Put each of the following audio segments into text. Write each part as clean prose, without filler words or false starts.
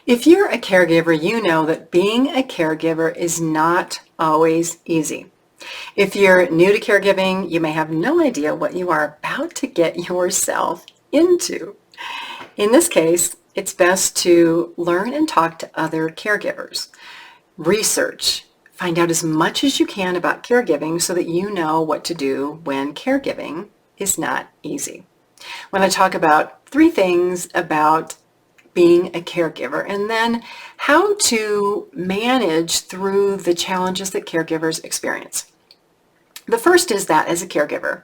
If you're a caregiver, you know that being a caregiver is not always easy. If you're new to caregiving, you may have no idea what you are about to get yourself into. In this case, it's best to learn and talk to other caregivers. Research. Find out as much as you can about caregiving so that you know what to do when caregiving is not easy. When I talk about 3 things about being a caregiver, and then how to manage through the challenges that caregivers experience. The first is that as a caregiver,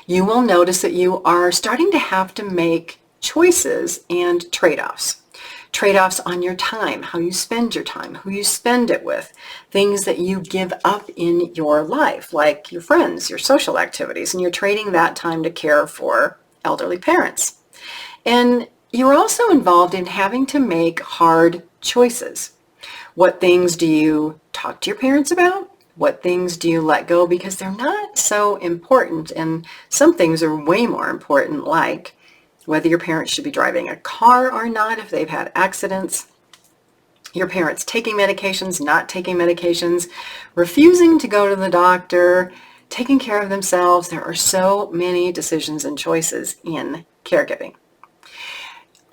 you will notice that you are starting to have to make choices and trade-offs. Trade-offs on your time, how you spend your time, who you spend it with, things that you give up in your life, like your friends, your social activities, and you're trading that time to care for elderly parents. And you're also involved in having to make hard choices. What things do you talk to your parents about? What things do you let go because they're not so important? And some things are way more important, like whether your parents should be driving a car or not if they've had accidents, your parents taking medications, not taking medications, refusing to go to the doctor, taking care of themselves. There are so many decisions and choices in caregiving.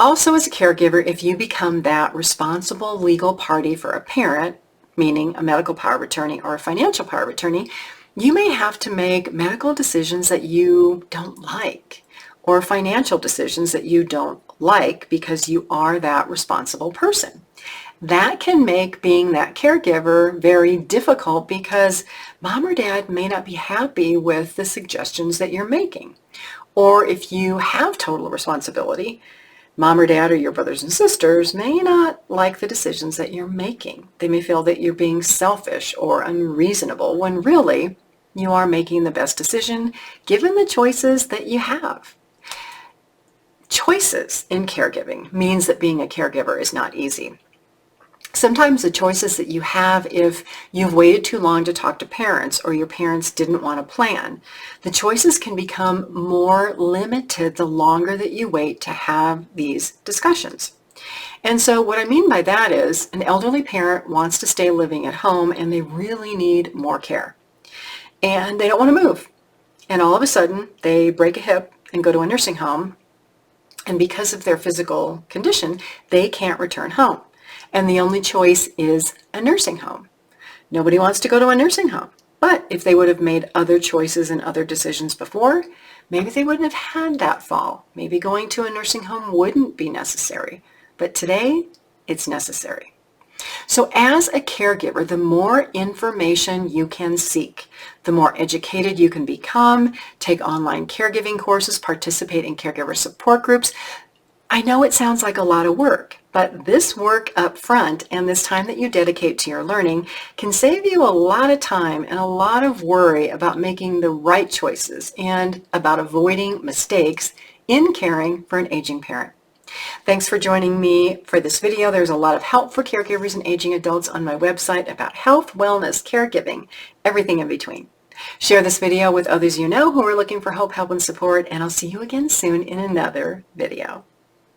Also, as a caregiver, if you become that responsible legal party for a parent, meaning a medical power of attorney or a financial power of attorney, you may have to make medical decisions that you don't like or financial decisions that you don't like because you are that responsible person. That can make being that caregiver very difficult because mom or dad may not be happy with the suggestions that you're making. Or if you have total responsibility, mom or dad or your brothers and sisters may not like the decisions that you're making. They may feel that you're being selfish or unreasonable when really you are making the best decision given the choices that you have. Choices in caregiving means that being a caregiver is not easy. Sometimes the choices that you have, if you've waited too long to talk to parents or your parents didn't want to plan, the choices can become more limited the longer that you wait to have these discussions. And so what I mean by that is an elderly parent wants to stay living at home and they really need more care. And they don't want to move. And all of a sudden they break a hip and go to a nursing home. And because of their physical condition, they can't return home. And the only choice is a nursing home. Nobody wants to go to a nursing home. But if they would have made other choices and other decisions before, maybe they wouldn't have had that fall. Maybe going to a nursing home wouldn't be necessary. But today, it's necessary. So as a caregiver, the more information you can seek, the more educated you can become, take online caregiving courses, participate in caregiver support groups. I know it sounds like a lot of work, but this work up front and this time that you dedicate to your learning can save you a lot of time and a lot of worry about making the right choices and about avoiding mistakes in caring for an aging parent. Thanks for joining me for this video. There's a lot of help for caregivers and aging adults on my website about health, wellness, caregiving, everything in between. Share this video with others you know who are looking for hope, help, and support, and I'll see you again soon in another video.